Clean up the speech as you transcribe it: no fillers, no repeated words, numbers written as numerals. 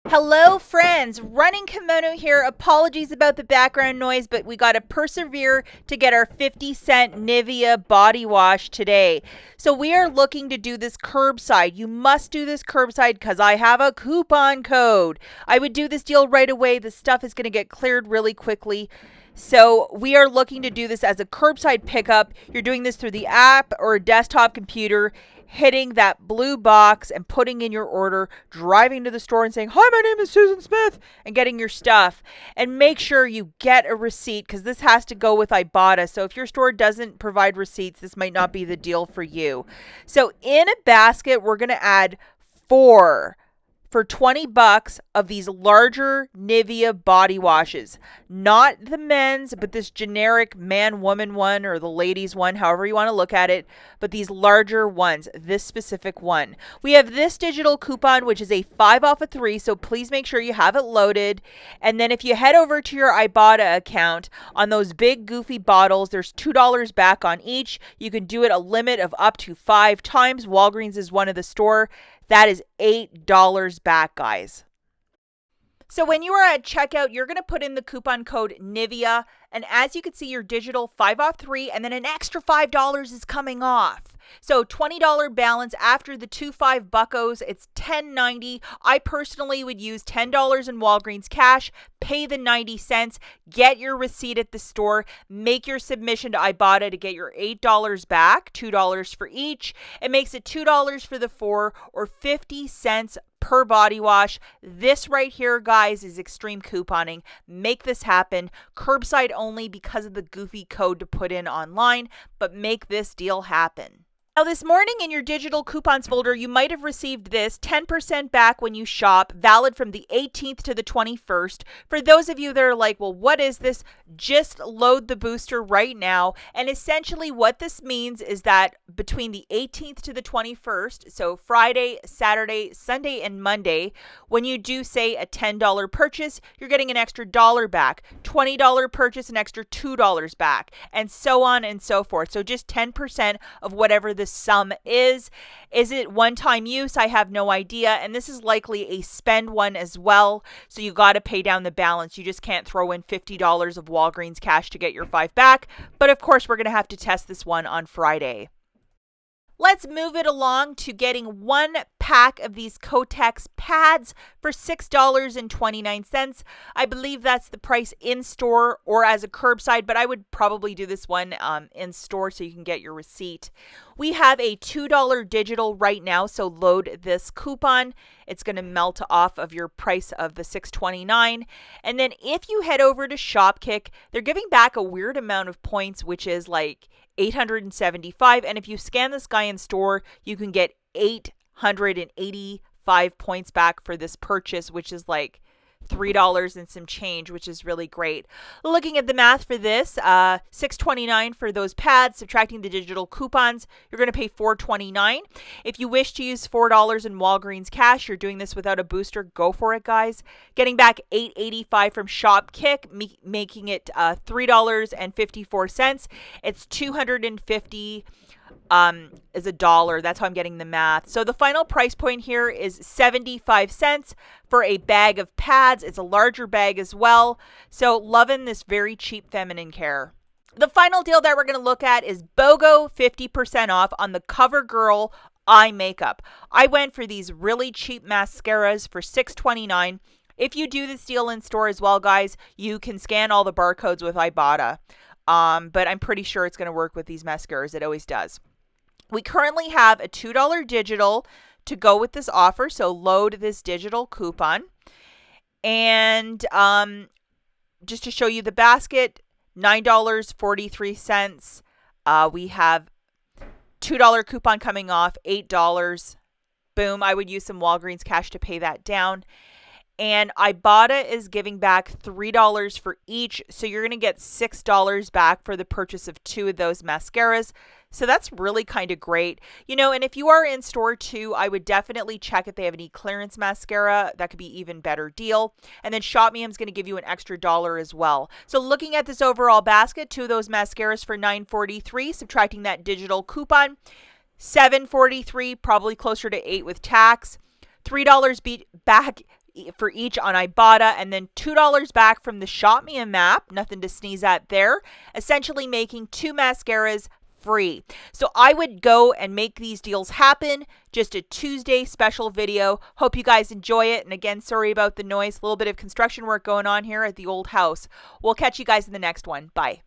Hello friends, Running Kimono here. Apologies about the background noise, but we got to persevere to get our 50-cent NIVEA body wash today. So we are looking to do this curbside. You must do this curbside because I have a coupon code. I would do this deal right away. The stuff is going to get cleared really quickly. So we are looking to do this as a curbside pickup. You're doing this through the app or a desktop computer, hitting that blue box and putting in your order, driving to the store and saying, "Hi, my name is Susan Smith," and getting your stuff. And make sure you get a receipt because this has to go with IBOTTA. So if your store doesn't provide receipts, this might not be the deal for you. So in a basket, we're going to add 4 for $20 of these larger NIVEA body washes. Not the men's, but this generic man-woman one or the ladies one, however you want to look at it, but these larger ones, this specific one. We have this digital coupon, which is a 5 off of 3, so please make sure you have it loaded. And then if you head over to your IBOTTA account, on those big goofy bottles, there's $2 back on each. You can do it a limit of up to 5 times. Walgreens is one of the store. That is $8 back, guys. So when you are at checkout, you're going to put in the coupon code NIVEA. And as you can see, your digital 5 off 3, and then an extra $5 is coming off. So $20 balance after the 2.5 buckos, it's $10.90. I personally would use $10 in Walgreens cash, pay the 90 cents, get your receipt at the store, make your submission to IBOTTA to get your $8 back, $2 for each. It makes it $2 for the 4 or 50 cents per body wash. This right here, guys, is extreme couponing. Make this happen. Curbside only because of the goofy code to put in online, but make this deal happen. Now, this morning in your digital coupons folder, you might have received this 10% back when you shop, valid from the 18th to the 21st. For those of you that are like, well, what is this? Just load the booster right now. And essentially what this means is that between the 18th to the 21st, so Friday, Saturday, Sunday, and Monday, when you do say a $10 purchase, you're getting an extra $1 back. $20 purchase, an extra $2 back, and so on and so forth. So just 10% of whatever the sum is. Is it one-time use? I have no idea. And this is likely a spend one as well. So you got to pay down the balance. You just can't throw in $50 of Walgreens cash to get your 5 back. But of course, we're going to have to test this one on Friday. Let's move it along to getting 1 pack of these Kotex pads for $6.29. I believe that's the price in store or as a curbside, but I would probably do this one in store so you can get your receipt. We have a $2 digital right now, so load this coupon. It's going to melt off of your price of the $6.29. And then if you head over to Shopkick, they're giving back a weird amount of points, which is like 875. And if you scan this guy in store, you can get 885 points back for this purchase, which is like $3 and some change, which is really great. Looking at the math for this, $6.29 for those pads, subtracting the digital coupons, you're going to pay $4.29. If you wish to use $4 in Walgreens cash, you're doing this without a booster, go for it, guys. Getting back $8.85 from Shopkick, making it $3.54. It's 250 is $1. That's how I'm getting the math. So the final price point here is 75 cents for a bag of pads. It's a larger bag as well. So loving this very cheap feminine care. The final deal that we're going to look at is BOGO 50% off on the CoverGirl eye makeup. I went for these really cheap mascaras for $6.29. If you do this deal in store as well, guys, you can scan all the barcodes with IBOTTA. But I'm pretty sure it's going to work with these mascaras. It always does. We currently have a $2 digital to go with this offer. So load this digital coupon. And just to show you the basket, $9.43. We have $2 coupon coming off, $8. Boom. I would use some Walgreens cash to pay that down. And IBOTTA is giving back $3 for each. So you're going to get $6 back for the purchase of 2 of those mascaras. So that's really kind of great. And if you are in store too, I would definitely check if they have any clearance mascara. That could be even better deal. And then ShopMeum is going to give you an extra $1 as well. So looking at this overall basket, 2 of those mascaras for $9.43, subtracting that digital coupon, $7.43, probably closer to $8 with tax. $3 back for each on IBOTTA, and then $2 back from the Shop Me a Map. Nothing to sneeze at there. Essentially making 2 mascaras free. So I would go and make these deals happen. Just a Tuesday special video. Hope you guys enjoy it. And again, sorry about the noise. A little bit of construction work going on here at the old house. We'll catch you guys in the next one. Bye.